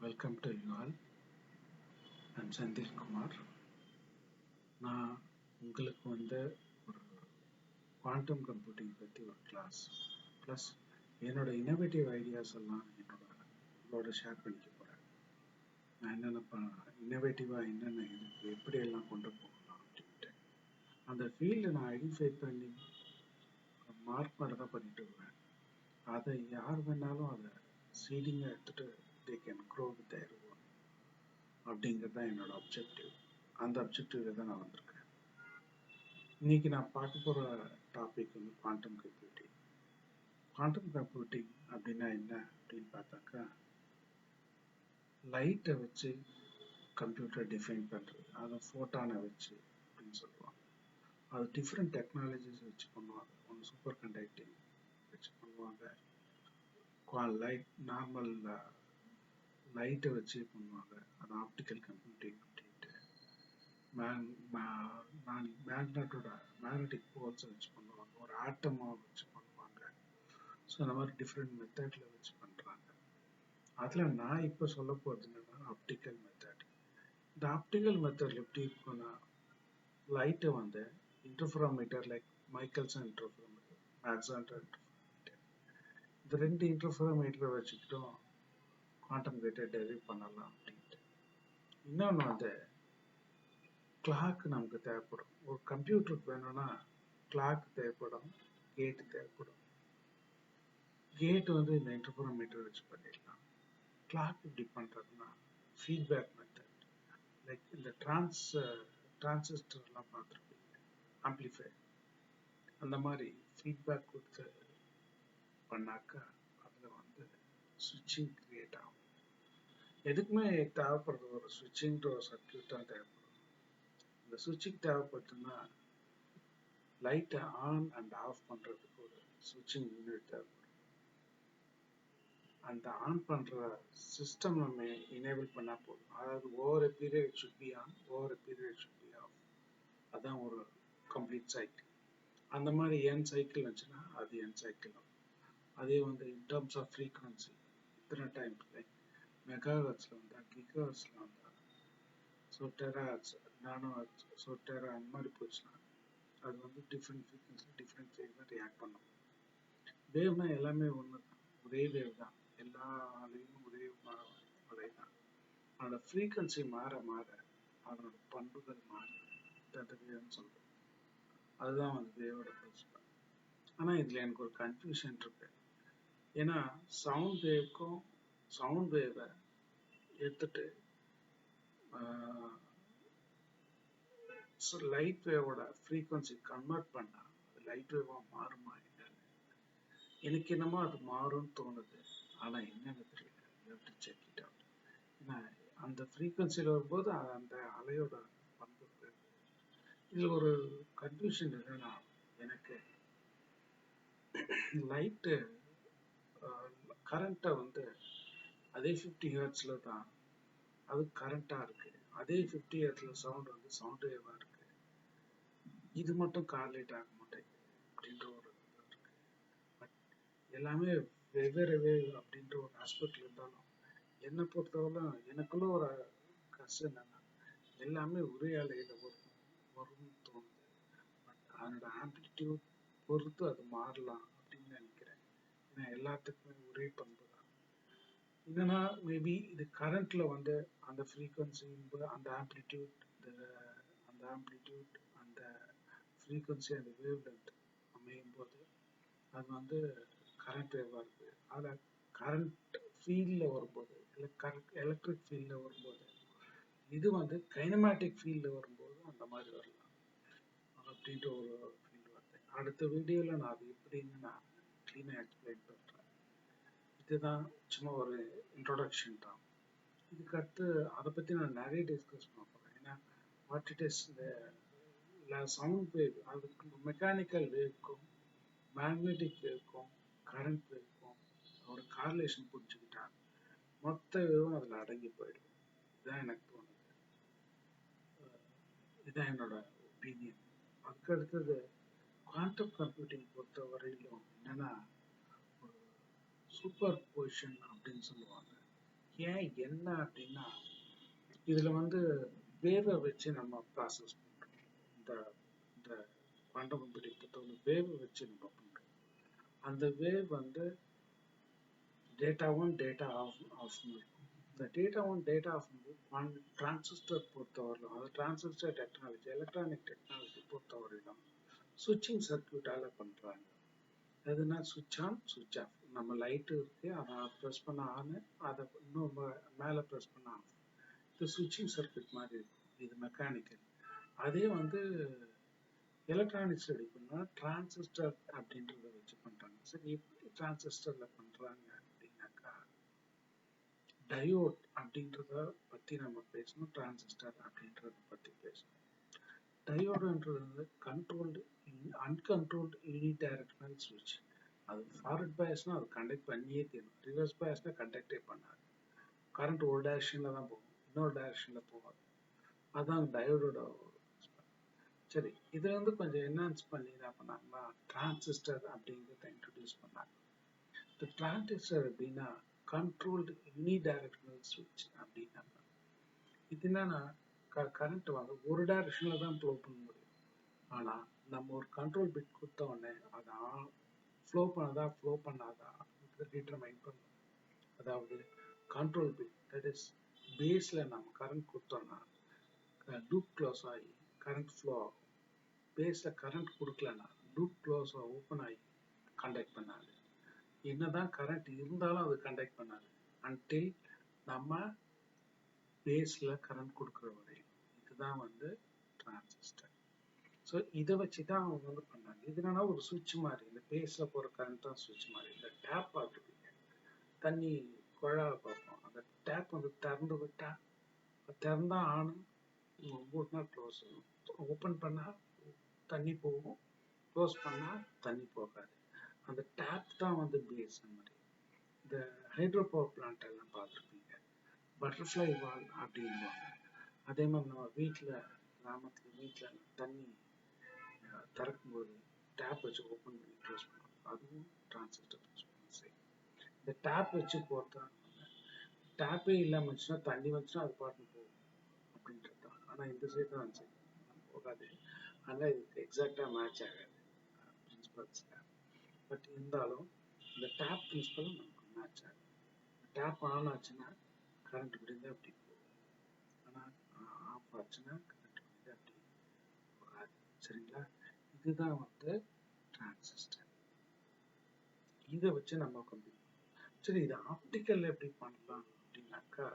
Welcome to you all. I'm Senthil Kumar. நான் உங்களுக்கு ஒரு குவாண்டம் கம்ப்யூட்டிங் பற்றி ஒரு கிளாஸ் ப்ளஸ் என்னோட இன்னோவேட்டிவ் ஐடியாஸ் எல்லாம் உங்களோட ஷேர் பண்ணிக்க போகிறேன். நான் இன்னோவேட்டிவாக என்னென்ன இதுக்கு எப்படியெல்லாம் கொண்டு போகலாம் அப்படின்ட்டு அந்த ஃபீல்டை நான் ஐடென்டிஃபை பண்ணி மார்க் மட்டும் தான் பண்ணிட்டு வருவேன். அதை யார் வேணாலும் அதை சீடிங்காக எடுத்துகிட்டு they can grow with their own அப்படிங்கிறது தான் என்னோட அப்ஜெக்டிவ். அந்த அப்ஜெக்டிவ்ல தான் நான் வந்திருக்கேன். இன்னைக்கு நான் பார்க்க போகிற topic quantum computing. Quantum computing அப்படின்னா என்ன அப்படின்னு பார்த்தாக்கா, லைட்டை வச்சு கம்ப்யூட்டர் டிஃபைன் பண்ணுறது, அதை ஃபோட்டானை வச்சு அப்படின்னு சொல்லுவாங்க. அது டிஃப்ரெண்ட் டெக்னாலஜிஸ் வச்சு பண்ணுவாங்க. ஒன்று சூப்பர் கண்டக்டிங் வச்சு பண்ணுவாங்க, லைட் நார்மல் லைட்டை வச்சு பண்ணுவாங்க, அது ஆப்டிக்கல் கம்ப்யூட்டிங் அப்படின்ட்டு. மேக்னெட்டோட மேக்னெட்டிக் போல்ஸை வச்சு பண்ணுவாங்க, ஒரு ஆட்டமாக வச்சு பண்ணுவாங்க. ஸோ அந்த மாதிரி டிஃப்ரெண்ட் மெத்தடில் வச்சு பண்ணுறாங்க. அதில் நான் இப்போ சொல்ல போகிறது என்னன்னா ஆப்டிக்கல் மெத்தட். இந்த ஆப்டிக்கல் மெத்தட் எப்படி இருக்குன்னா, லைட்டை interferometer like Michelson interferometer, Mach Zehnder interferometer, இந்த ரெண்டு இன்டர்ஃபெரோமீட்டரை வச்சுக்கிட்டும் குவாண்டம் கேட்டை டெரைவ் பண்ணலாம் அப்படின்ட்டு. இன்னொன்று கிளாக் நமக்கு தேவைப்படும். ஒரு கம்ப்யூட்டருக்கு வேணும்னா கிளாக் தேவைப்படும், கேட்டு தேவைப்படும். கேட் இந்த இன்டர்ஃபெரோமீட்டர் வச்சு பண்ணிடலாம். கிளாக் எப்படி பண்ணுறதுன்னா ஃபீட்பேக் மெத்தட், லைக் இந்த டிரான்சிஸ்டர்லாம் பார்த்துருப்பீங்க, ஆம்ப்ளிஃபை, அந்த மாதிரி ஃபீட்பேக் கொடுத்து பண்ணாக்கா அதில் சுவிட்சிங் கிரியேட் ஆகும். எதுக்குமே தேவைப்படுறது ஒரு சுவிட்சிங்கிற ஒரு சர்க்கியூட் தான் தேவைப்படும். இந்த சுவிட்சிங் தேவைப்பட்டுன்னா லைட்டை ஆன் அண்ட் ஆஃப் பண்ணுறதுக்கு ஒரு சுவிட்சிங் யூனிட் தேவைப்படும். அந்த ஆன் பண்ணுற சிஸ்டம் நம்ம எனேபிள் பண்ணால் போதும். அதாவது over period should be on, over period should be off. அதான் ஒரு கம்ப்ளீட் சைக்கிள். அந்த மாதிரி என் சைக்கிள் வச்சுன்னா அது என் சைக்கிள். அதே இன் டர்ம்ஸ் ஆஃப் ஃப்ரீக்வன்சி இத்தனை டைம், லைக் மெகாஹெர்ட்ஸில் வந்தால், கிகாஹெர்ட்ஸில் வந்தால், ஸோ டெராஹெர்ட்ஸ், நானோஹெர்ட்ஸ், ஸோ டெரா அந்த மாதிரி போச்சுன்னா அது டிஃப்ரெண்ட் ஃப்ரீக்வன்சி டிஃப்ரெண்ட் ஃபேஸில் ரியாக்ட் பண்ணும். வேவ்னா எல்லாமே ஒன்று தான், ஒரே வேவ் தான், எல்லா அலையும் ஒரே அலை தான். அதோட ஃப்ரீக்வன்சி மாற மாற அதனோட பண்புகள் மாறுன்னு சொல்லுவோம். அதுதான் வேவோட பிரின்சிபல். ஆனால் இதில் எனக்கு ஒரு கன்ஃபியூஷன் இருக்கு. ஏன்னா சவுண்ட் வேவை எடுத்துட்டு லைட் வேவோட ஃப்ரீக்வன்சி கன்வெர்ட் பண்ணால் அது லைட் வேவாக மாறுமா என்னன்னு எனக்கு என்னமோ அது மாறும்னு தோணுது. ஆனால் என்னன்னு தெரியல, செக் இட் அவுட். ஏன்னா அந்த ஃப்ரீக்வன்சியில் வரும்போது அந்த அலையோட பண்பு இதில் ஒரு கன்ஃபியூஷன் என்னன்னா, எனக்கு லைட்டு கரண்ட்டை அதே 50 ஹெர்ட்ஸில் தான் அது கரண்ட்டாக இருக்கு, அதே 50 ஹெர்ட்ஸில் சவுண்ட் வேவாக இருக்கு. இது மட்டும் கார்லேட் ஆக மாட்டேங்குது அப்படின்ற ஒரு இருக்கு. பட் எல்லாமே வெவ்வேறு வேவ் அப்படின்ற ஒரு ஆஸ்பெக்ட்ல இருந்தாலும் என்னை பொறுத்தவரை எனக்குள்ள ஒரு கஷ்டம் என்னன்னா, எல்லாமே ஒரே அலையில வரும்னு தோணுது. பட் அதனோட ஆம்பிளிடியூட் பொறுத்து அது மாறலாம் அப்படின்னு நினைக்கிறேன். ஏன்னா எல்லாத்துக்குமே ஒரே பண்பு தான். என்னன்னா மேபி இது கரண்ட்ல அந்த ஃப்ரீக்வன்சி, அந்த ஆம்பிளிடியூட், அந்த ஃப்ரீக்வன்சி, அந்த வேவ் லென்த் அமையும் போது அது கரண்ட் வேவாக இருக்குது. அதில் கரண்ட் ஃபீல்டில் வரும்போது, இல்லை எலக்ட்ரிக் ஃபீல்டில் வரும்போது, இது கைனமேட்டிக் ஃபீல்டில் வரும்போது அந்த மாதிரி வரலாம் அப்படின்ற ஒரு ஃபீல்டு வருது. அடுத்த வீடியோவில் நான் அது எப்படின்னு நான் க்ளீனாக எக்ஸ்பிளைன் பண்ணுறேன். இதுதான் சும்மா ஒரு இன்ட்ரோடக்ஷன் தான். இதுக்கு அடுத்து அதை பற்றி நான் நிறைய டிஸ்கஸ் பண்ண போகிறேன். ஏன்னா வாட் இட் இஸ் இந்த சவுண்ட் வேவ், அதுக்கு மெக்கானிக்கல் வேவ்க்கும் மேக்னெட்டிக் வேவ்க்கும் கரண்ட் வேவ்க்கும் ஒரு கார்லேஷன் புரிஞ்சுக்கிட்டா மொத்த வேவும் அதில் அடங்கி போயிடும். இதுதான் எனக்கு தோணுது, இதுதான் என்னோட ஒப்பீனியன். அதுக்கு அடுத்தது குவாண்டம் கம்ப்யூட்டிங் பொறுத்த வரையிலும் என்னன்னா ஒரு சூப்பர் பொசிஷன் அப்படின்னு சொல்லுவாங்க. ஏன் என்ன அப்படின்னா இதுல வந்து வேவை வச்சு நம்ம ப்ராசஸ் பண்றோம். இந்த இந்த குவாண்டம் கம்ப்யூட்டிங் பொறுத்தவரை வேவை வச்சு நம்ம பண்றோம். அந்த வேவ் வந்து டேட்டா ஒன் டேட்டா ஆஃப் இருக்கும். இந்த data one data off transistor பொறுத்தவரையிலும், அது டிரான்சிஸ்டர் டெக்னாலஜி எலக்ட்ரானிக் டெக்னாலஜி பொறுத்தவரையிலும் சுவிட்சிங் சர்க்கியூட்டால பண்றாங்க. எதுனா சுவிட்ச் ஆன் சுவிட்ச் ஆஃப். நம்ம லைட்டு இருக்கு, அதை ப்ரெஸ் பண்ண ஆன், அதை இன்னும் மேலே ப்ரெஸ் பண்ண ஆஃப். இது சுவிட்சிங் சர்க்கியூட் மாதிரி இருக்கும். இது மெக்கானிக்கல். அதே வந்து எலக்ட்ரானிக்ஸ் எடுக்கணும்னா டிரான்சிஸ்டர் அப்படின்றத வச்சு பண்றாங்க. சரி, எப்படி டிரான்சிஸ்டர்ல பண்றாங்க அப்படின்னாக்கா டயோட் அப்படின்றத பத்தி நம்ம பேசணும், டிரான்சிஸ்டர் அப்படின்றத பத்தி பேசணும். டயோடுன்றது வந்து கண்ட்ரோல்டு அன்கண்ட்ரோல்டு யூனிடைரக்ஷனல் சுவிட்ச். அது ஃபார்வர்ட் பயஸ்னா அது கண்டக்ட் பண்ணியே தீரும், ரிவர்ஸ் பயஸ்னா கண்டக்டே பண்ணாது. கரண்ட் ஒரு டைரக்ஷன்ல தான் போகும், இன்னொரு டைரக்ஷன்ல போகாது. அதான் டயோடோட. சரி, இதுல வந்து கொஞ்சம் என்ஹான்ஸ் பண்ணி என்ன பண்ணாங்கன்னா டிரான்சிஸ்டர் அப்படிங்கிறத இன்ட்ரடியூஸ் பண்ணாங்க. இந்த டிரான்சிஸ்டர் அப்படின்னா கண்ட்ரோல்டு யூனிடைரக்ஷனல் சுவிட்ச் அப்படின்னாங்க. இது என்னன்னா கரண்ட் வந்து ஒரு டைரக்ஷன்ல தான் ஃப்ளோ பண்ண முடியும். ஆனா நம்ம ஒரு கண்ட்ரோல் பிட் கொடுத்த உடனே அதை ஃப்ளோ பண்ணதா ஃப்ளோ பண்ணாதா டிட்டர்மைன் பண்ணும். அதாவது கண்ட்ரோல் பிட், தட் இஸ் பேஸ்ல நம்ம கரண்ட் கொடுத்தோம்னா லூப் க்ளோஸ் ஆகி கரண்ட் ஃப்ளோ ஆகும். பேஸ்ல கரண்ட் கொடுக்கலன்னா லூப் க்ளோஸ் ஓப்பன் ஆகி கண்டக்ட் பண்ணாது. என்னதான் கரண்ட் இருந்தாலும் அது கண்டக்ட் பண்ணாது அன்டில் நம்ம பேஸ்ல கரண்ட் கொடுக்குற வரையும். இதுதான் வந்து டிரான்சிஸ்டர். ஸோ இதை வச்சு தான் அவங்க வந்து பண்ணாங்க. இது என்னன்னா ஒரு சுவிட்ச் மாதிரி, இந்த பேஸ்ல போற கரண்ட் தான் சுவிட்ச் மாதிரி. இந்த டேப் பார்த்துருப்பீங்க, தண்ணி குழாவை பார்ப்போம். அந்த டேப் வந்து திறந்து விட்டா திறந்தா ஆன், மூடினா க்ளோஸ். ஓப்பன் பண்ணா தண்ணி போகும், க்ளோஸ் பண்ணா தண்ணி போகாது. அந்த டேப் தான் வந்து பேஸ் மாதிரி. இந்த ஹைட்ரோ பவர் பிளான்ட் எல்லாம் பார்த்துருப்பீங்க, பட்டர்ஃப்ளை வால் அப்படின்வாங்க. அதே மாதிரி நம்ம வீட்டில் கிராமத்தில் வீட்டில் தண்ணி திறக்கும்போது டேப் வச்சு ஓப்பன் பண்ணி க்ளோஸ் பண்ணுவோம். அதுவும் டிரான்சிஸ்டர் யூஸ் பண்ணி செய்யும். இந்த டேப் வச்சு போட்டா டேப்பே இல்லாமல் இருந்துச்சுன்னா தண்ணி வந்துச்சுன்னா அது பாட்டு போகும் அப்படின்றது தான். ஆனால் இந்த சைடு தான் சைடு போகாது. அதனால் இதுக்கு எக்ஸாக்டாக மேட்ச் ஆகாது பிரின்சிபல்ஸில். பட் இருந்தாலும் இந்த டேப் பிரின்சிபலும் நமக்கு மேட்ச் ஆகும். டேப் ஆன் ஆச்சுன்னா கரண்ட் விடுங்க அப்படி போகும், ஆனால் ஆஃப் ஆச்சுன்னா கரண்ட் விடுங்க அப்படி போகாது. சரிங்களா? இதுதான் வந்து டிரான்சிஸ்டர். இதை வச்சு நம்ம கம்ப்யூட் பண்ணலாம். சரி, இது ஆப்டிக்கல் எப்படி பண்ணலாம் அப்படின்னாக்கா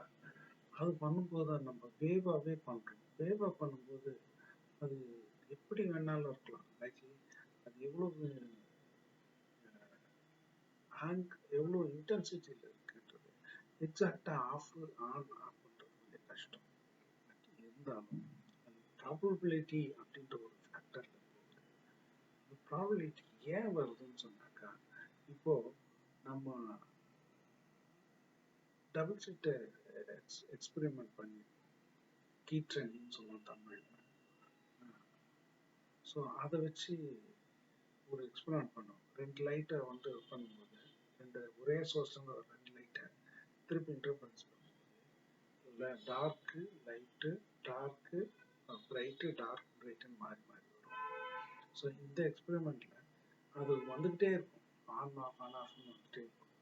அது பண்ணும்போது நம்ம வேவாவே பண்றோம். வேவா பண்ணும்போது அது எப்படி வேணாலும் இருக்கலாம். லைக் அது எவ்வளவு எவ்வளவு இன்டென்சிட்டியில் இருக்குன்றது எக்ஸாக்டா ஆஃப் ஆன் ஆஃப் பண்றது கொஞ்சம் கஷ்டம். இருந்தாலும் ப்ராபபிலிட்டி அப்படின்ற ஒரு ஃபேக்டர்ல போகுது. அந்த ப்ராபபிலிட்டி ஏன் வருதுன்னு சொன்னாக்கா, இப்போ நம்ம டபுள் சிட் எக்ஸ்பெரிமெண்ட் பண்ணி கீட்ரனின்னு சொல்லுவோம் தமிழ்ல. ஸோ அதை வச்சு ஒரு எக்ஸ்பெரிமெண்ட் பண்ணோம். 2 லைட்டை வந்து பண்ணும்போது ஒரே சோர்ஸ்ல ஒரு 2 லைட்டை திருப்பி இன்டர்ஃபரன்ஸ் பண்ணும்போது dark light dark bright dark பிரைட்டுன்னு மாறி மாறி வரும். ஸோ இந்த எக்ஸ்பெரிமெண்ட்ல அது வந்துகிட்டே இருக்கும், ஆன் ஆஃப் வந்துகிட்டே இருக்கும்.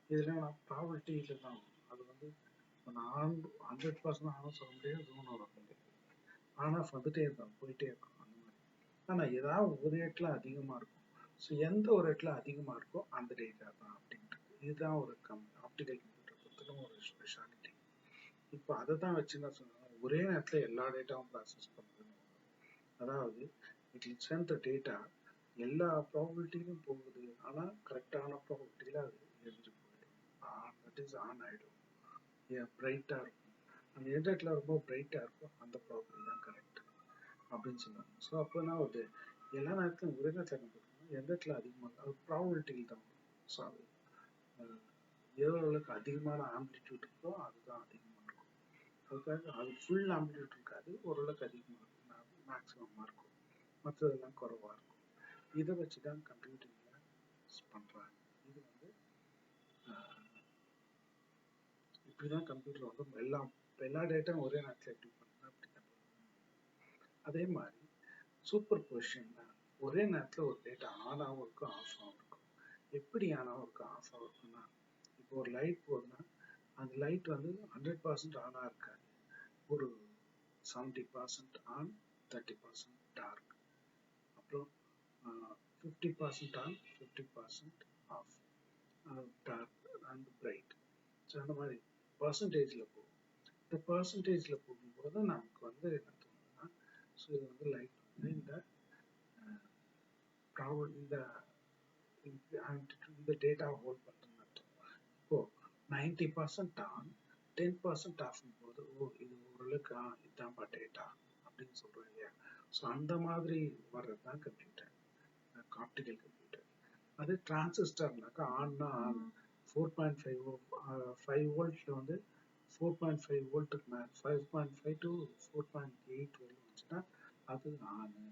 இதுல நான் ப்ராபபிலிட்டியில தான் வரும். அது வந்து நான் 100% ஆனும் சொல்ல முடியாது, ஜூன் வர முடியாது. ஆன் ஆஃப் வந்துட்டே இருக்கும், போயிட்டே இருக்கும் அந்த மாதிரி. ஆனா ஏதாவது ஒரு ரேட்ல அதிகமா இருக்கும். ஸோ எந்த ஒரு ரேட்ல அதிகமா இருக்கோ அந்த டேட்டா தான் அப்படின்றது. இதுதான் ஒரு ஆப்டிகல் கம்ப்யூட்டர் பொறுத்தவரை ஒரு ஸ்பெஷாலிட்டி. இப்போ அதை தான் வச்சு என்ன சொன்னாங்க, ஒரே நேரத்துல எல்லா டேட்டாவும் ப்ராசஸ் பண்ணுதுன்னு. அதாவது it will send the data, எல்லா ப்ராபபிலிட்டியிலும் போகுது, ஆனா கரெக்டான ப்ராபபிலிட்டியில அது எழுதிட்டு போயிடும். தட் இஸ் ஆன் ஆயிடும், பிரைட்டா இருக்கும். அந்த எந்த இடத்துல ரொம்ப பிரைட்டா இருக்கும் அந்த ப்ராபபிலிட்டி தான் கரெக்ட் அப்படின்னு சொல்லுவாங்க. ஸோ அப்போ என்ன ஒரு எல்லா நேரத்திலும் ஒரே நேரத்தில் கண்டுபிடிக்கணும், எந்த இடத்துல அதிகமாக அது ப்ராபபிலிட்டியில் தான் வரும். ஸோ அது எவ்வளவுக்கு அதிகமான ஆம்பிளிடியூட் இருக்கோ அதுதான் அதிகமாக இருக்கும். அதுக்காக அது ஃபுல் ஆம்பிளிடியூட் இருக்காது, ஓரளவுக்கு அதிகமாக இருக்கும், மேக்ஸிமமாக இருக்கும், மற்றதெல்லாம் குறைவாக இருக்கும். இதை வச்சு தான் கம்ப்யூட்டிங்கில் பண்ணுறாங்க. இது வந்து இப்படிதான் கம்ப்யூட்டர் வந்து எல்லா டேட்டாவும் ஒரே நேரத்தில் எப்படி பண்ணுறது அப்படின்னா அதே மாதிரி சூப்பர் பொசிஷன் ஒரே நேரத்தில் ஒரு டேட்டா ஆன் ஆகும் இருக்கும் ஆஃப் ஆகும் இருக்கும். எப்படி ஆன் ஆகும் இருக்கும் ஆஃப் ஆகும் இருக்குன்னா இப்போ ஒரு லைட் போகுதுன்னா அந்த லைட் வந்து 100% ஆனாக இருக்காது. ஒரு 70% ஆன் 30% டார்க், அப்புறம் 50% on 50% off, dark and bright. So அந்த மாதிரி பர்சன்டேஜில் போகும். இந்த பர்சன்டேஜில் போகும்போது நமக்கு வந்து என்ன தோணுதுன்னா ஸோ இது வந்து லைட் வந்து இந்த டேட்டா ஹோல்ட் பண்ணுறதுன்னு அர்த்தம். இப்போ 90% ஆன் 10% ஆஃப்னும் போது ஓ இது ஓரளவுக்கு இதுதான்ப்பா டேட்டா அப்படின்னு சொல்றோம் இல்லையா. ஸோ அந்த மாதிரி வர்றது தான் கம்ப்யூட்டர், ஆப்டிக்கல் கம்ப்யூட்டர். அது டிரான்சிஸ்டர்னாக்கா ஆன்னா ஆன் 4.5 வோல்ட்ல வந்து 4.5 வோல்ட்டுக்கு மேலே 5.5 to 4.8 வரையும் வந்துச்சுன்னா அது ஆனு.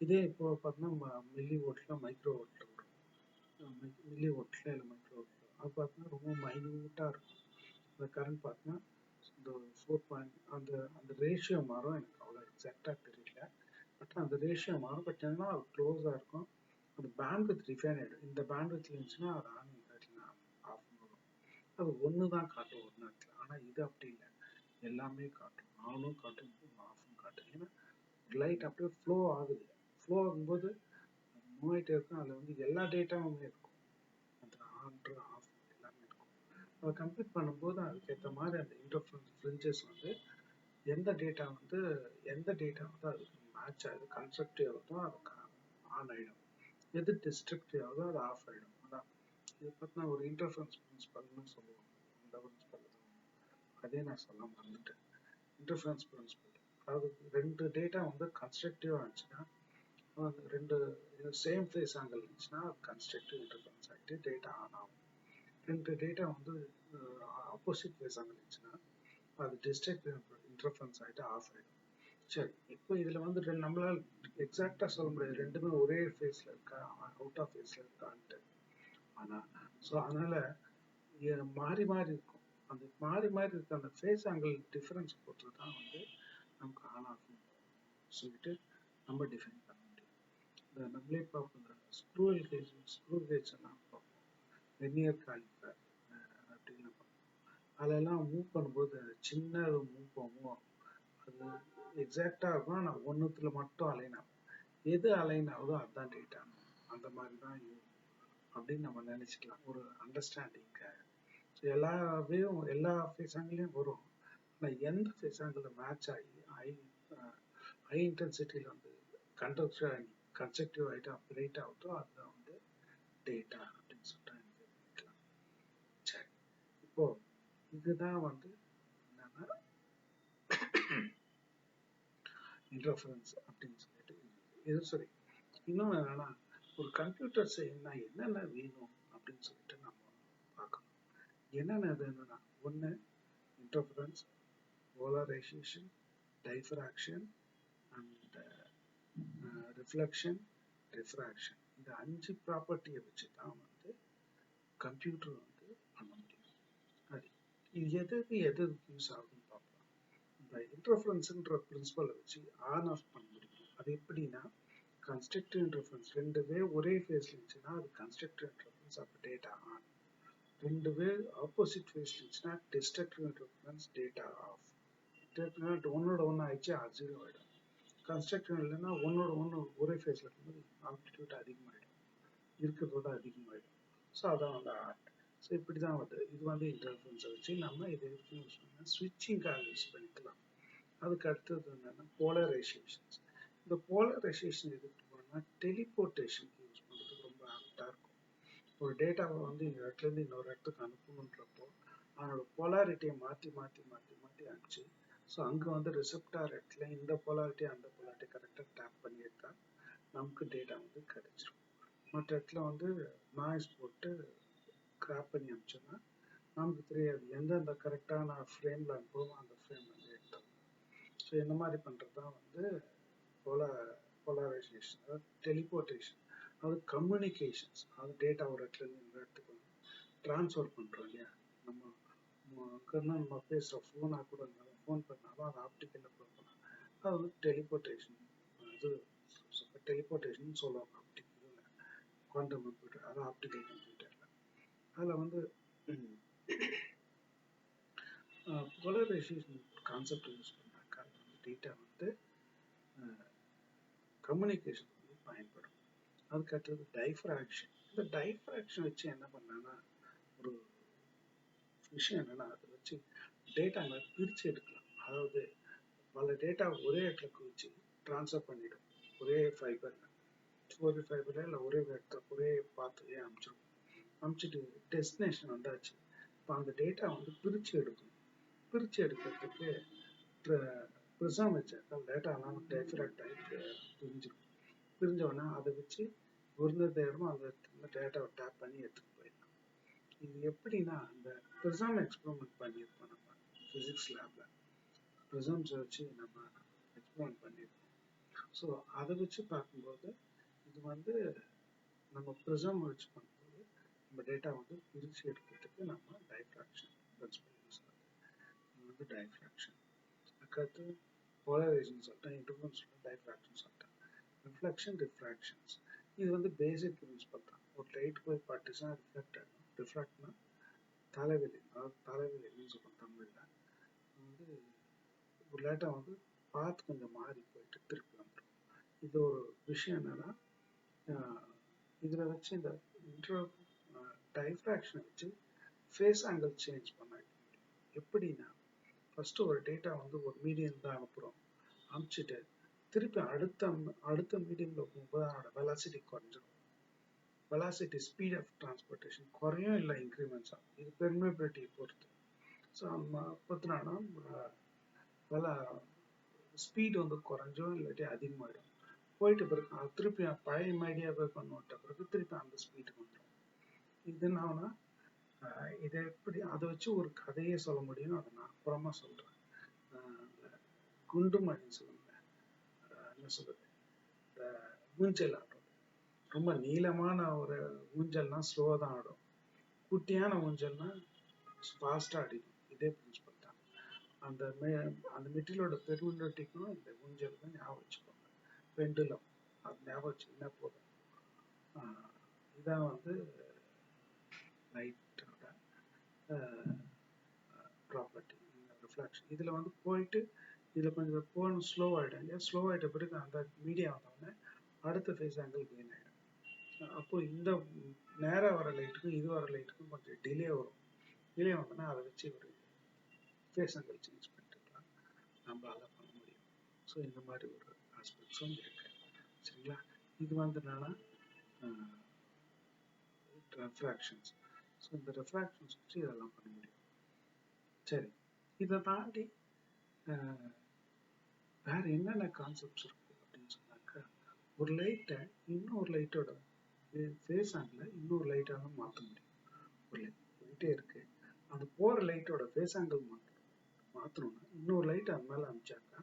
இதே இப்போ பார்த்தோம்னா மில்லி வோல்ட்ல மைக்ரோ வோல்ட்ல வரும். மில்லி வோல்ட்ல இல்லை மைக்ரோ வோல்ட்ல அது பார்த்தோம்னா ரொம்ப மைன்யூட்டாக இருக்கும். அந்த கரண்ட் பார்த்தோம்னா இந்த 4. அந்த ரேஷியோ மாறும். எனக்கு அவ்வளோ எக்ஸாக்டாக தெரியல, பட் அந்த ரேஷியோ மாறும். பட் என்னன்னா அது க்ளோஸாக இருக்கும். அந்த பேண்ட்வித் டிஃபைன் ஆகிடும். இந்த பேண்ட்வித் இருந்துச்சுன்னா அது ஆன், இந்த இடத்துல ஆஃப் வரும். அது ஒன்று தான் காட்டும் ஒரு நேரத்தில். ஆனால் இது அப்படி இல்லை, எல்லாமே காட்டும். ஆனும் காட்டும் ஆஃபும் காட்டும். ஏன்னா லைட் அப்படியே ஃப்ளோ ஆகுது. ஃப்ளோ ஆகும்போது மூவ் ஆகிட்டே இருக்கும். அதில் வந்து எல்லா டேட்டாவுமே இருக்கும். அந்த ஆன் ஆஃப் எல்லாமே இருக்கும். அதை கம்ப்ளீட் பண்ணும்போது அதுக்கேற்ற மாதிரி அந்த இன்டர்ஃபரன்ஸ் வந்து எந்த டேட்டா வந்து அதுக்கு மேட்ச் ஆகுது, கன்ஸ்ட்ரக்டிவ் ஆகுதோ அதுக்கு ஆன் ஆகிடும், எது டிஸ்ட்ரக்டிவ் ஆகுதோ அது ஆஃப் ஆகிடும். அதான் இது பார்த்தீங்கன்னா ஒரு இன்டர்ஃபரன்ஸ் பிரின்சிபல்னு சொல்லுவோம். அந்த பிரின்சிபல் அதே நான் சொல்ல மறந்துட்டேன். இன்டர்ஃபரன்ஸ் பிரின்சிபல் அதாவது ரெண்டு டேட்டா வந்து கன்ஸ்ட்ரக்டிவாக இருந்துச்சுன்னா, ரெண்டு சேம் ஃபேஸ் ஆங்கிள் இருந்துச்சுன்னா அது கன்ஸ்ட்ரக்டிவ் இன்டர்ஃபரன்ஸ் ஆகிட்டு டேட்டா ஆன் ஆகும். ரெண்டு டேட்டா வந்து ஆப்போசிட் ஃபேஸ் ஆங்கிள் இருந்துச்சுன்னா அது டிஸ்ட்ரக்டிவ் இன்டர்ஃபரன்ஸ் ஆகிட்டு ஆஃப் ஆகிடும். சரி, இப்போ இதில் வந்து நம்மளால் எக்ஸாக்டாக சொல்ல முடியாது ரெண்டுமே ஒரே ஃபேஸில் இருக்கா அவுட் ஆஃப் ஃபேஸில் இருக்கான்ட்டு. ஆனால் ஸோ அதனால் மாறி மாறி இருக்கும். அந்த மாறி மாறி இருக்க அந்த ஃபேஸ் ஆங்கிள் டிஃபரன்ஸ் பொறுத்து தான் வந்து நமக்கு ஆன் ஆஃப் சொல்லிட்டு நம்ம டிஃபைன் பண்ண முடியும். இந்த நம்மளே பார்ப்போம், இந்த ஸ்க்ரூ கேஜ் எல்லாம் பார்ப்போம், வெர்னியர் காலிப்பர் அப்படின்னு பார்ப்போம். அதெல்லாம் மூவ் பண்ணும்போது சின்ன மூவ் ஆகும். அது எக்ஸாக்டாக இருக்கும். ஆனால் ஒன்றுத்துல மட்டும் அலைன் ஆகும். எது அலைன் ஆகுதோ அதுதான் டேட்டா. அந்த மாதிரி தான் அப்படின்னு நம்ம நினச்சிக்கலாம் ஒரு அண்டர்ஸ்டாண்டிங்காக. ஸோ எல்லா ஃபேஸ் ஆங்கிலையும் வரும். ஆனால் எந்த ஃபேஸ் ஆங்கிளில் மேட்ச் ஆகி ஹை இன்டென்சிட்டியில் வந்து கன்ஸ்ட்ரக்டிவ் ஆகிட்டு அப்ரேட் ஆகுதோ அதுதான் வந்து டேட்டா அப்படின்னு சொல்லிட்டு நினைக்கலாம். சரி, இப்போ இதுதான் வந்து என்னன்னா இன்டர்ஃபரன்ஸ் அப்படின்னு சொல்லிட்டு இது. சரி, இன்னொன்று என்னன்னா ஒரு கம்ப்யூட்டர் செய்யணும்னா என்னென்ன வேணும் அப்படின்னு சொல்லிட்டு நம்ம பார்க்கணும். என்னென்ன வேணும்னா ஒன்று interference, polarisation, diffraction and reflection, refraction. இந்த 5 ப்ராப்பர்ட்டியை வச்சு தான் வந்து கம்ப்யூட்டர் வந்து பண்ண முடியும். அது இது எது யூஸ் ஆகுதுன்னு பார்ப்போம். இந்த இன்டர்ஃபரன்ஸ்ன்ற பிரின்சிபலை வச்சு ஆன் ஆஃப் பண்ண முடியும். அது எப்படின்னா கன்ஸ்ட்ரக்டிவ் இன்டர்ஃபரன்ஸ் ரெண்டு வே ஒரே ஃபேஸ்ல இருந்துச்சுன்னா அது constructive interference of data on. ரெண்டு வே ஆப்போசிட் ஃபேஸ்ல இருந்துச்சுன்னா டிஸ்ட்ரக்டிவ் இன்டர்ஃபரன்ஸ் டேட்டா ஆஃப். ஒன்னோட ஒன்று ஆயிடுச்சு அது 0 ஆகிடும். கன்ஸ்ட்ரக்டிவ் இல்லைன்னா ஒன்னோட ஒன்று ஒரே ஃபேஸ்ல இருக்கும்போது ஆம்ப்ளிடியூட் அதிகமாகிடும், இருக்கிறதோட அதிகமாகிடும். ஸோ அதான் வந்து ஆர்ட். ஸோ இப்படி தான் வந்து இது வந்து இன்டர்ஃபரன்ஸை வச்சு நம்ம இதை யூஸ் பண்ணால் ஸ்விட்சிங்காக யூஸ் பண்ணிக்கலாம். அதுக்கு அடுத்தது என்னன்னா போலரைசேஷன்ஸ். இந்த போலரைசேஷன் எதுக்கு போனோம்னா டெலிபோர்டேஷனுக்கு யூஸ் பண்ணுறதுக்கு ரொம்ப ஆப்டாக இருக்கும். ஒரு டேட்டாவை வந்து இந்த இடத்துலேருந்து இன்னொரு இடத்துக்கு அனுப்பணுன்றப்போ அதனோட போலாரிட்டியை மாற்றி மாற்றி மாற்றி மாற்றி அனுப்பிச்சு ஸோ அங்கே வந்து ரிசப்டார் இடத்துல இந்த போலாரிட்டி அந்த போலாரிட்டி கரெக்டாக டேப் பண்ணியிருக்கா நமக்கு டேட்டா வந்து கிடைச்சிரும். மற்ற இடத்துல வந்து நாய்ஸ் போட்டு கிராப் பண்ணி அனுப்பிச்சோன்னா நமக்கு தெரியாது எந்தெந்த கரெக்டான ஃப்ரேமில் அனுப்புவோம் அந்த ஃப்ரேம் வந்து எடுத்தோம். ஸோ இந்த மாதிரி பண்ணுறது தான் வந்து போலரைசேஷன். அதாவது டெலிபோர்டேஷன், அதாவது கம்யூனிகேஷன்ஸ், அதாவது டேட்டா ஒரு இடத்துல இருந்து இந்த இடத்துக்கு வந்து ட்ரான்ஸ்ஃபர் பண்ணுறோம் இல்லையா. நம்ம அங்கன்னா நம்ம பேசுகிற ஃபோனாக கூட இருந்தாலும் ஃபோன் பண்ணாலும் அது ஆப்டிக்கலில் கொடுக்கலாம். அது வந்து டெலிபோர்டேஷன், அது டெலிபோர்டேஷன் சொல்லுவாங்க ஆப்டிக்கல் குவாண்டம் கம்ப்யூட்டர், அது ஆப்டிக்கல் கம்ப்யூட்டரில். அதில் வந்து போலரைசேஷன் கான்செப்ட் யூஸ் பண்ணாக்கா அது வந்து டேட்டா வந்து கம்யூனிகேஷன் வந்து பயன்படும். அதுக்கடுத்தது டைஃப்ராக்ஷன். இந்த டைஃப்ராக்ஷன் வச்சு என்ன பண்ணாங்கன்னா ஒரு விஷயம் என்னன்னா அதை வச்சு டேட்டாவை பிரித்து எடுக்கலாம். அதாவது பல டேட்டா ஒரே இடத்துல குவிச்சு ட்ரான்ஸ்ஃபர் பண்ணிடும். ஒரே ஃபைபரில் இல்லை ஒரே இடத்துல ஒரே பாத்துலேயே அனுப்பிச்சிட்டு டெஸ்டினேஷன் வந்தாச்சு. இப்போ அந்த டேட்டா வந்து பிரித்து எடுக்கணும். பிரித்து எடுக்கிறதுக்கு ப்ரிசம் வச்சாக்கா டேட்டாலாம் டைஃப்ராக்ட் ஆகி பிரிஞ்சிடும். பிரிஞ்சோடனே அதை வச்சு ஒரு இடமும் அந்த டேட்டாவை டேப் பண்ணி எடுத்துகிட்டு போயிடலாம். இது எப்படின்னா அந்த ப்ரிசம் எக்ஸ்பெரிமெண்ட் பண்ணியிருப்போம் நம்ம ஃபிசிக்ஸ் லேபில். ப்ரிசம்ஸை வச்சு நம்ம எக்ஸ்பெரிமெண்ட் பண்ணியிருக்கோம். ஸோ அதை வச்சு பார்க்கும்போது இது வந்து நம்ம ப்ரிசம் வச்சு பண்ணும்போது நம்ம டேட்டா வந்து பிரித்து எடுக்கிறதுக்கு நம்ம டைஃப்ராக்ஷன் பிரின்சிபல் யூஸ் ஆகுது. இது வந்து டைஃப்ராக்ஷன். அதுக்கடுத்து போலரைசேஷன் சொல்லிட்டேன், இன்டர்ஃபரன்ஸ் சொல்லிட்டேன், டைஃப்ராக்ஷன் சொல்லிட்டேன். ரிஃப்ளெக்ஷன், ரிஃப்ராக்ஷன்ஸ் இது வந்து பேசிக் பிரின்சிபல் தான். ஒரு லைட் போய் பட்டுச்சுன்னா ரிஃப்ளெக்ட் ஆகும். ரிஃப்ளெக்ட்னா தலைவலி, அதாவது தலைவலின்னு சொல்லுவோம் தமிழில். வந்து ஒரு லைட்டாக வந்து பார்த்து கொஞ்சம் மாறி போயிட்டு திருப்பி வந்துடும். இது ஒரு விஷயம் என்னன்னா இதில் வச்சு இந்த டைஃப்ராக்ஷனை வச்சு ஃபேஸ் ஆங்கிள் சேஞ்ச் பண்ண எப்படின்னா ஃபஸ்ட்டு ஒரு டேட்டா வந்து ஒரு மீடியம் தான் அனுப்புகிறோம். அனுப்பிச்சிட்டு திருப்பி அடுத்த மீடியமில் போகும்போது அதோட வெலாசிட்டி குறைஞ்சிடும். வெலாசிட்டி ஸ்பீட் ஆஃப் டிரான்ஸ்போர்ட்டேஷன் குறையும் இல்லை இன்க்ரிமெண்ட்ஸ் ஆகும். இது பெர்மியபிலிட்டியை பொறுத்து. ஸோ நம்ம பார்த்தினா ஸ்பீட் வந்து குறைஞ்சும் இல்லாட்டி அதிகமாகிடும். போயிட்டு பிறகு திருப்பி பழைய மீடியாவை பண்ணிவிட்ட பிறகு திருப்பி அந்த ஸ்பீடுக்கு வந்துடும். இது என்னன்னா இதை எப்படி அதை வச்சு ஒரு கதையே சொல்ல முடியும். அதை நான் அப்புறமா சொல்கிறேன். குண்டுமணின்னு சொல்லுங்க, என்ன சொல்றது, இந்த ஊஞ்சல் ஆடும். ரொம்ப நீளமான ஒரு ஊஞ்சல்னா ஸ்லோவாக தான் ஆடும். குட்டியான ஊஞ்சல்னா ஃபாஸ்ட்டாக ஆடிடும். இதே பிரின்சிபல் தான். அந்த மெட்டீரியலோட பெர்மிட்டிவிட்டிக்கும் இந்த ஊஞ்சலுக்கும் ஞாபகம் வச்சுக்கோங்க. பெண்டுலம் அது ஞாபகம் வச்சுக்கினா போதும். இதான் வந்து லைட்டோட ப்ராப்பர்ட்டி, ரிஃப்ளெக்ஷன். இதில் வந்து போயிட்டு இதில் கொஞ்சம் போகணும், ஸ்லோ ஆகிடும் இல்லையா. ஸ்லோ ஆகிட்ட பிறகு அந்த மீடியா வந்தோடனே அடுத்த ஃபேஸ் ஆங்கிள் கெயின் ஆகிடும். அப்போ இந்த நேராக வர லைட்டுக்கும் இது வர லைட்டுக்கும் கொஞ்சம் டிலே வரும். டிலே வந்தோன்னா அதை வச்சு ஒரு ஃபேஸ் ஆங்கிள் சேஞ்ச் பண்ணிட்டுலாம் நம்மளால பண்ண முடியும். ஸோ இந்த மாதிரி ஒரு ஆஸ்பெக்ட்ஸும் இருக்கு. சரிங்களா. இது வந்து என்னன்னா ரெஃப்ராக்ஷன்ஸ். ஸோ இந்த ரெஃப்ராக்ஷன்ஸ் வச்சு இதெல்லாம் பண்ண முடியும். சரி, இதை தாண்டி வேற என்னென்ன கான்செப்ட்ஸ் இருக்கு அப்படின்னு சொன்னாக்கா, ஒரு லைட்டை இன்னொரு லைட்டோட ஃபேஸ் ஆங்கிள் இன்னொரு லைட்டாக மாற்ற முடியும். ஒரு லைட் போயிட்டே இருக்கு, அது போகிற லைட்டோட ஃபேஸ் ஆங்கிள் மாற்றணும்னா இன்னொரு லைட் அது மேலே அனுப்பிச்சாக்கா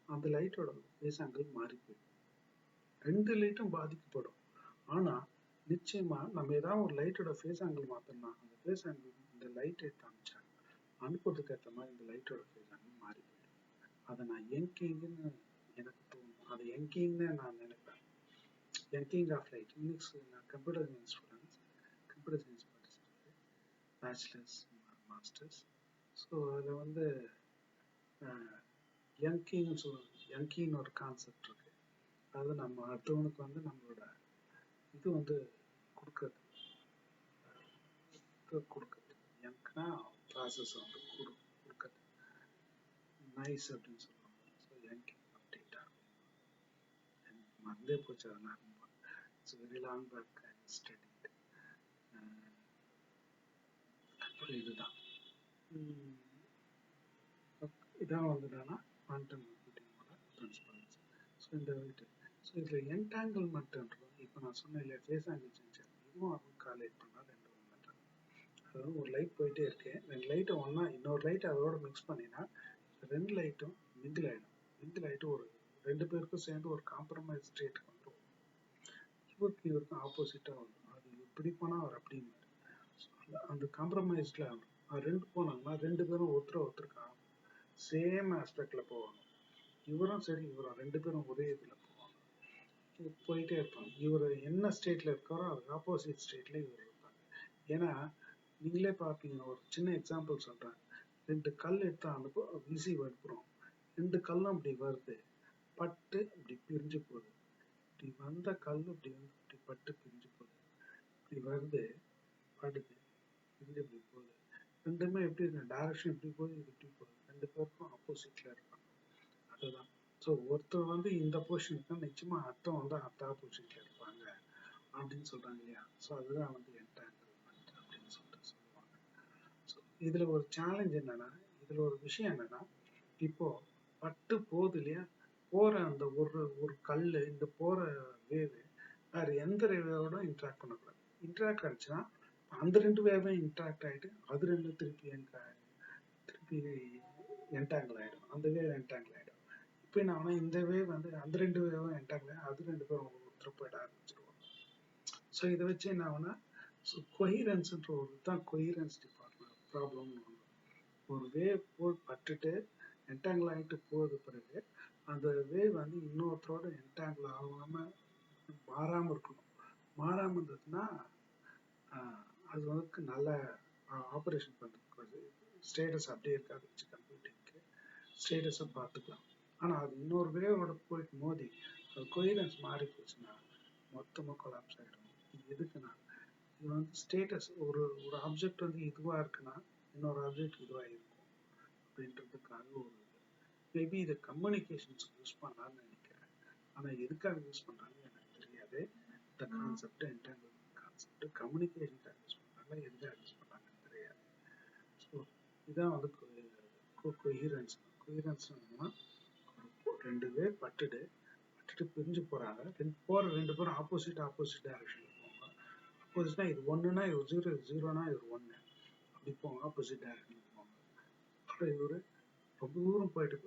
அந்த லைட்டோட ஃபேஸ் ஆங்கிள் மாறி போயிடும். ரெண்டு லைட்டும் பாதிக்கப்படும். ஆனால் நிச்சயமா நம்ம ஏதாவது ஒரு லைட்டோட ஃபேஸ் ஆங்கிள் மாற்றோம்னா அந்த ஃபேஸ் ஆங்கிள் இந்த லைட் எடுத்து அனுப்பிச்சா அனுப்புறதுக்கு ஏற்ற மாதிரி இந்த லைட்டோட ஃபேஸ் ஆங்கிள் மாறி போயிடும். அதை நான் யங்கிங்னு எனக்கு தோணும். அதை யங்கிங்னு நான் நினைப்பேன். Yanking of light. இன்னைக்கு நான் computer science students, computer science படிச்சிருக்கு, பேச்சுலர்ஸ் மாஸ்டர்ஸ். ஸோ அதில் வந்து யங்கிங்னு சொல்லுவாங்க. யங்கின்னு ஒரு கான்செப்ட் இருக்கு. அது நம்ம அடுத்தவனுக்கு வந்து நம்மளோட இது வந்து கொடுக்கறது. யங்க்னா ப்ராசஸ் வந்து கொடுக்கறது. நைஸ் அப்படின்னு சொல்லுவாங்க. ஸோ யங்கிங் அப்டேட்டா மறந்தே போச்சு. அதெல்லாம் ரொம்ப it's very long back study. அப்புறம் இதுதான் இதான் வந்து என்னன்னா குவாண்டம் கம்ப்யூட்டிங்கோட பிரின்சிபல்ஸ். ஸோ இந்த ஸோ இதில் என்டாங்கிள்மெண்ட்ன்றோம். இப்போ நான் சொன்னேன் இல்லையா ஃபேஸ் ஆங்கிள் சேஞ்ச், இதுவும் அதுவும் காலேஜ் பண்ணால் ரெண்டு ஒன்று. அதாவது ஒரு லைட் போயிட்டே இருக்கு, ரெண்டு லைட்டை ஒன்றா இன்னொரு லைட் அதோட மிக்ஸ் பண்ணினா ரெண்டு லைட்டும் மிங்கிள் ஆகிடும். மிங்கிள் ஆகிட்டு ஒரு ரெண்டு பேருக்கும் சேர்ந்து ஒரு காம்ப்ரமைஸ் ஸ்டேட்டுக்கு வந்துடும். இவருக்கும் ஆப்போசிட்டாக வரும். அது இப்படி போனால் அவர் அப்படின்னு அந்த காம்ப்ரமைஸ்டில் ஆகும். ரெண்டு போனாங்கன்னா ரெண்டு பேரும் ஒருத்தருக்கா சேம் ஆஸ்பெக்ட்ல போவாங்க. இவரும் சரி இவரும் ரெண்டு பேரும் ஒரே இதுல போவாங்க. போயிட்டே இருப்பாங்க. இவர் என்ன ஸ்டேட்ல இருக்காரோ அதுக்கு ஆப்போசிட் ஸ்டேட்ல இவர் இருப்பாங்க. ஏன்னா நீங்களே பார்ப்பீங்க, ஒரு சின்ன எக்ஸாம்பிள் சொல்றேன். ரெண்டு கல் எடுத்தா அந்த வீசி அனுப்புறோம். ரெண்டு கல்லும் அப்படி வருது, பட்டு இப்படி பிரிஞ்சு போகுது. இப்படி வந்த கல் இப்படி வந்து இப்படி பட்டு பிரிஞ்சு போகுது, இப்படி வருது, படுது, பிரிஞ்சு இப்படி போகுது. ரெண்டுமே எப்படி இருக்கு, டைரக்ஷன் இப்படி போகுது, இது இப்படி போகுது. ரெண்டு பேருக்கும் ஆப்போசிட்ல இருப்பாங்க. அதுதான். ஸோ ஒருத்தர் வந்து இந்த பொசிஷன் இருக்கா, நிச்சயமா அர்த்தம் வந்து அடுத்த ஆப்போசிட்ல இருப்பாங்க அப்படின்னு சொல்றாங்க இல்லையா. ஸோ அதுதான் வந்து என்டாங்கிள்மெண்ட் அப்படின்னு சொல்லிட்டு சொல்லுவாங்க. ஸோ இதுல ஒரு சேலஞ்ச் என்னன்னா, இதுல ஒரு விஷயம் என்னன்னா, இப்போ பட்டு போகுது இல்லையா, போற அந்த ஒரு ஒரு கல்லு இந்த போற வேவு வேற எந்த வேவோட இன்ட்ராக்ட் பண்ணக்கூடாது. இன்ட்ராக்ட் ஆச்சுன்னா அந்த ரெண்டு வேவும் இன்ட்ராக்ட் ஆயிட்டு அது ரெண்டு திருப்பி திருப்பி என்டாங்கிள் ஆயிடும், அந்த வேவ் என்டாங்கிள் ஆயிடும். இப்போ என்ன ஆனா இந்த வேவ் வந்து அந்த ரெண்டு வேவும் என்டாங்கிள் ஆகி அது ரெண்டு பேரும் ஒருத்தர் போயிட ஆரம்பிச்சிருவாங்க. ஸோ இதை வச்சு என்ன ஆகுனா, ஸோ கொஹிரன்ஸ்ன்ற ஒரு தான் கொஹிரன்ஸ் டிபார்ட்மெண்ட் ப்ராப்ளம்னு ஒன்று. ஒரு வேவ் போய் பட்டுட்டு என்டாங்கிள் ஆகிட்டு போகுது, பிறகு அந்த வேவ் வந்து இன்னொருத்தரோட என்டாங்கிள் ஆகாம மாறாம இருக்கணும். மாறாம இருந்ததுன்னா அது வந்து நல்ல ஆப்ரேஷன் பண்ணுறது ஸ்டேட்டஸ் அப்படியே இருக்காது வச்சு கம்ப்யூட்டிங்க்கு ஸ்டேட்டஸை பார்த்துக்கலாம். ஆனால் அது இன்னொரு வேவோட போயிட்டு மோதி அது கொஹிரன்ஸ் மாறி போச்சுன்னா மொத்தமாக கொலாப்ஸ் ஆகிடும். இது எதுக்குன்னா, இது வந்து ஸ்டேட்டஸ் ஒரு ஒரு ஆப்ஜெக்ட் வந்து இதுவாக இருக்குன்னா இன்னொரு ஆப்ஜெக்ட் இதுவாக இருக்கும் அப்படின்றதுக்காக ஒரு மேபி இதை கம்யூனிகேஷன்ஸ்க்கு யூஸ் பண்ணலான்னு நினைக்கிறேன். ஆனால் எதுக்காக யூஸ் பண்ணுறாங்கன்னு எனக்கு தெரியாது. இந்த கான்செப்ட் என்டாங்கிள்மெண்ட் கான்செப்ட் கம்யூனிகேஷனுக்காக யூஸ் பண்ணுறாங்க, எதுக்காக யூஸ் பண்ணுறாங்கன்னு தெரியாது. ஸோ இதான் வந்து கொஹிரன்ஸ். கொஹிரன்ஸ் என்னன்னா, ரெண்டு பேர் பட்டுட்டு பிரிஞ்சு போறாங்க, ரெண்டு பேரும் ஆப்போசிட் டைரக்ஷன்ல போவாங்க. ஆப்போசிட்னா இது ஒன்னுனா இது ஜீரோ, இது ஜீரோனா இது ஒன்னு, அப்படி போவாங்க, ஆப்போசிட் டைரக்ஷன்ல போவாங்க. அப்புறம் இவரு ரொம்ப தூரம் போயிட்டு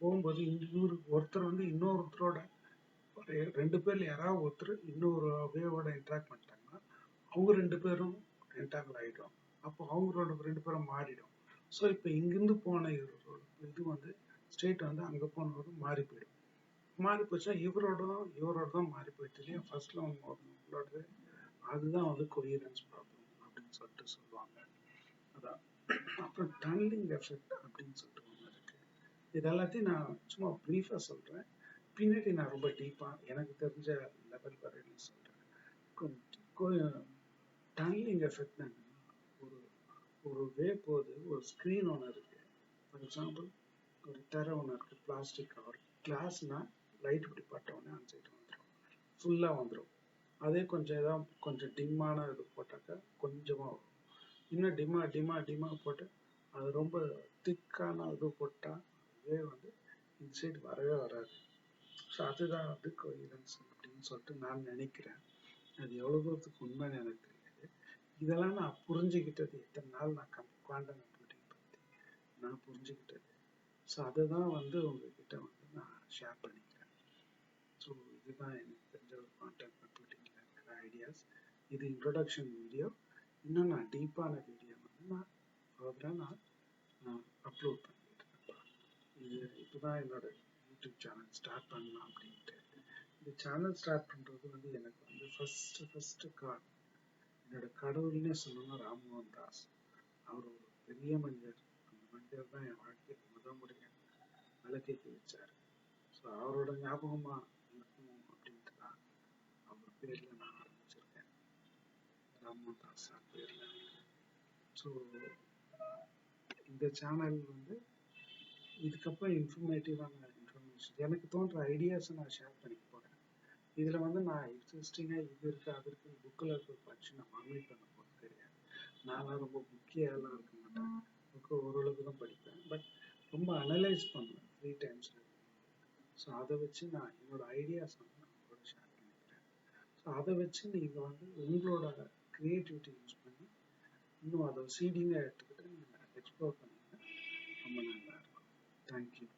போகும்போது இவரு ஒருத்தர் வந்து இன்னொருத்தரோட ரெண்டு பேர்ல யாராவது ஒருத்தர் இன்னொரு வேவோட இன்ட்ராக்ட் பண்ணிட்டாங்கன்னா அவங்க ரெண்டு பேரும் என்டாங்கிள் ஆயிடும். அப்போ அவங்களோட ரெண்டு பேரும் மாறிடும். ஸோ இப்போ இங்கிருந்து போன இது வந்து ஸ்டேட் வந்து அங்கே போனவரும் மாறி போயிடும். மாறி போச்சுன்னா இவரோட தான் மாறி போயிடுச்சு இல்லையா, ஃபர்ஸ்ட்ல உங்களோடது. அதுதான் வந்து கொஹிரன்ஸ் ப்ராப்ளம் அப்படின்னு சொல்லிட்டு சொல்லுவாங்க. அதான். அப்புறம் டன்னலிங் எஃபெக்ட் அப்படின்னு சொல்லிட்டு ஒன்று இருக்கு. இது எல்லாத்தையும் நான் சும்மா ப்ரீஃபாக சொல்றேன், பின்னாடி நான் ரொம்ப டீப்பா எனக்கு தெரிஞ்ச லெவல் வரையிலும் சொல்றேன். டன்னலிங் எஃபெக்ட் ஒரு ஒரு வே போது ஒரு ஸ்க்ரீன் ஒன்று இருக்கு. ஃபார் எக்ஸாம்பிள் ஒரு திரை ஒன்று இருக்கு, பிளாஸ்டிக் கவர். கிளாஸ்னா லைட் இப்படி பட்டவுடனே அந்த சைடு வந்துடும், ஃபுல்லாக வந்துடும். அதே கொஞ்சம் ஏதாவது கொஞ்சம் டிம்மான இது போட்டாக்கா கொஞ்சமாக வரும். இன்னும் டிம்மா போட்டு அது ரொம்ப திக்கான இது போட்டால் அதுவே வந்து இந்த சைடு வரவே வராது. ஸோ அதுதான் வந்து கோஹிரன்ஸ் அப்படின்னு சொல்லிட்டு நான் நினைக்கிறேன். அது எவ்வளோ தூரத்துக்கு உண்மைன்னு எனக்கு தெரியாது. இதெல்லாம் நான் புரிஞ்சுக்கிட்டது எத்தனை நாள் நான் குவாண்டம் கம்ப்யூட்டிங் பற்றி நான் புரிஞ்சுக்கிட்டது. ஸோ அதை தான் வந்து உங்ககிட்ட வந்து நான் ஷேர் பண்ணிக்கிறேன். ஸோ இதுதான் எனக்கு தெரிஞ்ச ஒரு குவாண்டம் கம்ப்யூட்டிங்கில் இருக்கிற ஐடியாஸ். இது இன்ட்ரொடக்ஷன் வீடியோ. இன்னும் நான் டீப்பான வீடியோ வந்து நான் ஃபர்தராக நான் அப்லோட் பண்ணிட்டு இருக்கேன். இது இப்போதான் என்னோட யூடியூப் சேனல் ஸ்டார்ட் பண்ணலாம் அப்படின்ட்டு. இந்த சேனல் ஸ்டார்ட் பண்ணுறது வந்து எனக்கு வந்து ஃபர்ஸ்ட் காட் என்னோட கடவுள்னே சொல்லணும், ராம்மோகன் தாஸ். அவர் ஒரு பெரிய மனிதர். அந்த மனிதர் தான் என் வாழ்க்கையில் முறையாக விளக்கேற்றி வச்சார். ஸோ அவரோட ஞாபகமா இருக்கணும் அப்படின்ட்டு தான் அவர் பேர்ல நான் ஆரம்பிச்சிருக்கேன், ராம்மோகன் தாஸ் சார் பேர்ல. ஸோ இந்த சேனல் வந்து இதுக்கப்புறம் இன்ஃபர்மேட்டிவான இன்ஃபர்மேஷன் எனக்கு தோன்ற ஐடியாஸை நான் ஷேர் பண்ணிக்க போகிறேன். இதில் வந்து நான் எக்ஸிஸ்டிங்காக இது இருக்குது அது இருக்குது புக்கில் இருக்க படிச்சு நான் மாமிட் பண்ண போகிறது கிடையாது. நான்லாம் ரொம்ப புக்கியெல்லாம் இருக்க மாட்டேன், புக்கு ஓரளவுக்கு தான் படிப்பேன். பட் ரொம்ப அனலைஸ் பண்ணுவேன் ஃப்ரீ டைம்ஸில். ஸோ அதை வச்சு நான் என்னோட ஐடியாஸ் வந்து நான் உங்களோட ஷேர் பண்ணிக்கிறேன். ஸோ அதை வச்சு நீங்கள் வந்து உங்களோட க்ரியேட்டிவிட்டி யூஸ் பண்ணி இன்னும் அதை சீடிங்காக எடுத்துக்கிட்டு நீங்கள் எக்ஸ்ப்ளோர் பண்ணிங்கன்னா ரொம்ப நல்லா இருக்கும். தேங்க்யூ.